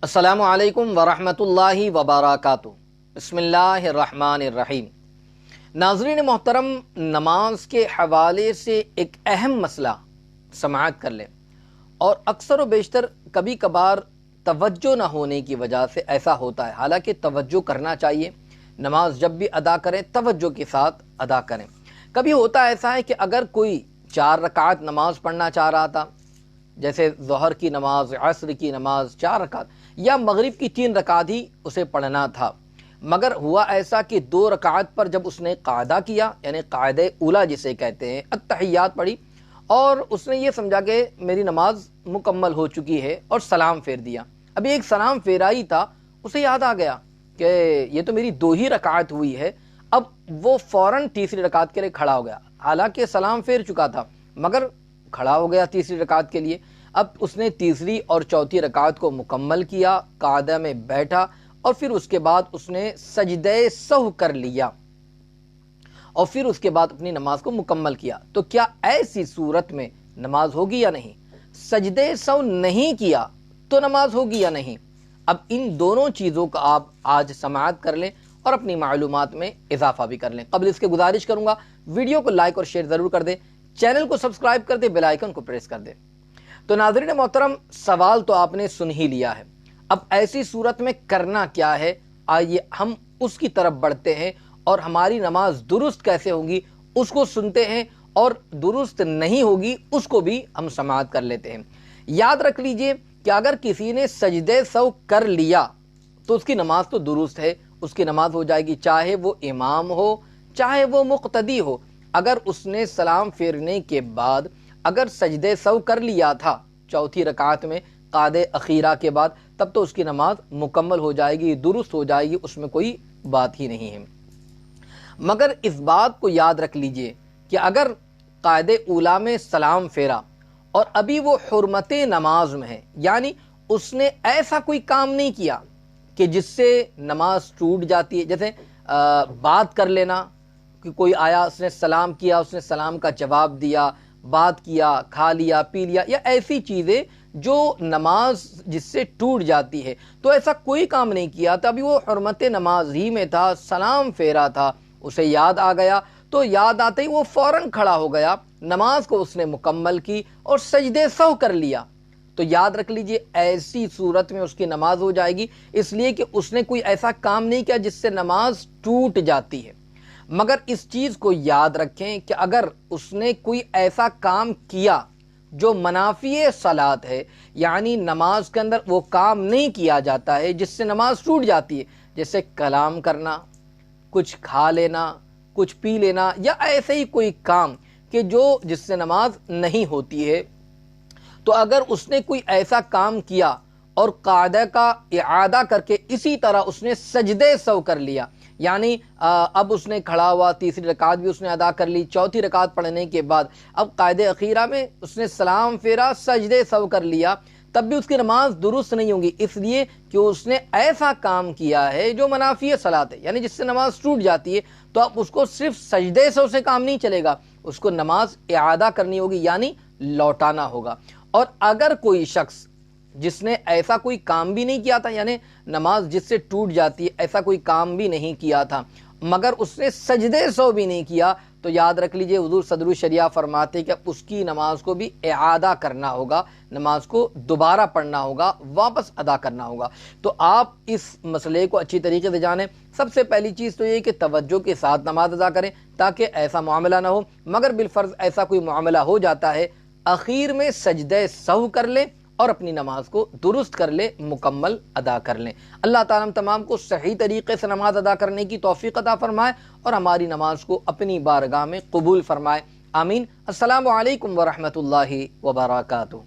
अस्सलामु अलैकुम वरहमतुल्लाहि वबरकातुहू। बिस्मिल्लाहिर रहमानिर रहीम। नाज़रीन मोहतरम, नमाज के हवाले से एक अहम मसला समाअत कर लें। और अक्सर व बेशतर कभी कभार तवज्जो न होने की वजह से ऐसा होता है। हालांकि तवज्जो करना चाहिए, नमाज जब भी अदा करें तवज्जो के साथ अदा करें। कभी होता ऐसा है कि अगर कोई 4 रकात नमाज पढ़ना चाह रहा था, जैसे ज़ोहर की नमाज, असर की नमाज 4 रकात, या मगरिब की 3 रकात ही उसे पढ़ना था, मगर हुआ ऐसा कि 2 रकात पर जब उसने कायदा किया, यानी कायदे उला जिसे कहते हैं, अत्तहियात पढ़ी, और उसने ये समझा कि मेरी नमाज मुकम्मल हो चुकी है और सलाम फेर दिया। अभी एक सलाम फेरा ही था, उसे याद आ गया कि ये तो मेरी 2 ही रकात हुई है। अब वो फौरन तीसरी रकात के लिए खड़ा हो गया। हालांकि सलाम फेर चुका था मगर खड़ा हो गया तीसरी रकात के लिए। अब उसने तीसरी और चौथी रकात को मुकम्मल किया, कायदा में बैठा और फिर उसके बाद उसने सजदे सहव कर लिया और फिर उसके बाद अपनी नमाज को मुकम्मल किया। तो क्या ऐसी सूरत में नमाज होगी या नहीं? सजदे सहव नहीं किया तो नमाज होगी या नहीं? अब इन दोनों चीज़ों का आप आज समाअत कर लें और अपनी मालूमात में इजाफा भी कर लें। कबल इसके गुजारिश करूंगा वीडियो को लाइक और शेयर ज़रूर कर दें, चैनल को सब्सक्राइब कर दें, बेल आइकन को प्रेस कर दें। तो नाज़रीन मोहतरम, सवाल तो आपने सुन ही लिया है। अब ऐसी सूरत में करना क्या है, आइए हम उसकी तरफ बढ़ते हैं और हमारी नमाज दुरुस्त कैसे होगी उसको सुनते हैं, और दुरुस्त नहीं होगी उसको भी हम समाअत कर लेते हैं। याद रख लीजिए कि अगर किसी ने सजदे सहव कर लिया तो उसकी नमाज तो दुरुस्त है, उसकी नमाज हो जाएगी, चाहे वो इमाम हो चाहे वो मुक्तदी हो। अगर उसने सलाम फेरने के बाद अगर सजदे सहव कर लिया था चौथी रकात में कादे अखीरा के बाद, तब तो उसकी नमाज मुकम्मल हो जाएगी, दुरुस्त हो जाएगी, उसमें कोई बात ही नहीं है। मगर इस बात को याद रख लीजिए कि अगर कायदे उला में सलाम फेरा और अभी वो हुर्मते नमाज में है, यानी उसने ऐसा कोई काम नहीं किया कि जिससे नमाज टूट जाती है, जैसे बात कर लेना कि कोई आया, उसने सलाम किया, उसने सलाम का जवाब दिया, बात किया, खा लिया, पी लिया, या ऐसी चीज़ें जो नमाज जिससे टूट जाती है, तो ऐसा कोई काम नहीं किया था। अभी वो हुर्मत नमाज ही में था, सलाम फेरा था, उसे याद आ गया, तो याद आते ही वो फौरन खड़ा हो गया, नमाज को उसने मुकम्मल की और सजदे सहव कर लिया। तो याद रख लीजिए ऐसी सूरत में उसकी नमाज हो जाएगी, इसलिए कि उसने कोई ऐसा काम नहीं किया जिससे नमाज टूट जाती है। मगर इस चीज़ को याद रखें कि अगर उसने कोई ऐसा काम किया जो मनाफी सलात है, यानी नमाज के अंदर वो काम नहीं किया जाता है जिससे नमाज टूट जाती है, जैसे कलाम करना, कुछ खा लेना, कुछ पी लेना, या ऐसे ही कोई काम कि जो जिससे नमाज नहीं होती है, तो अगर उसने कोई ऐसा काम किया और कायदा का इआदा करके इसी तरह उसने सजदे सहव कर लिया, यानी अब उसने खड़ा हुआ, तीसरी रकात भी उसने अदा कर ली, चौथी रकात पढ़ने के बाद अब कायदे अखीरा में उसने सलाम फेरा, सजदे सहव कर लिया, तब भी उसकी नमाज दुरुस्त नहीं होगी, इसलिए कि उसने ऐसा काम किया है जो मनाफी सलात है, यानी जिससे नमाज टूट जाती है। तो अब उसको सिर्फ सजदे सहव से काम नहीं चलेगा, उसको नमाज इआदा करनी होगी, यानी लौटाना होगा। और अगर कोई शख्स जिसने ऐसा कोई काम भी नहीं किया था, यानी नमाज जिससे टूट जाती है ऐसा कोई काम भी नहीं किया था, मगर उसने सजदे सहव भी नहीं किया, तो याद रख लीजिए हुजूर सदरुल शरिया फरमाते कि उसकी नमाज को भी इआदा करना होगा, नमाज को दोबारा पढ़ना होगा, वापस अदा करना होगा। तो आप इस मसले को अच्छी तरीके से जानें। सबसे पहली चीज़ तो ये कि तवज्जो के साथ नमाज अदा करें ताकि ऐसा मामला ना हो। मगर बिलफर्ज ऐसा कोई मामला हो जाता है, आखिर में सजदे सहव कर लें और अपनी नमाज को दुरुस्त कर ले, मुकम्मल अदा कर लें। अल्लाह ताला हम तमाम को सही तरीके से नमाज अदा करने की तौफीक अता फरमाए और हमारी नमाज को अपनी बारगाह में कबूल फरमाए। आमीन। अस्सलामु अलैकुम व रहमतुल्लाहि व बरकातुहू।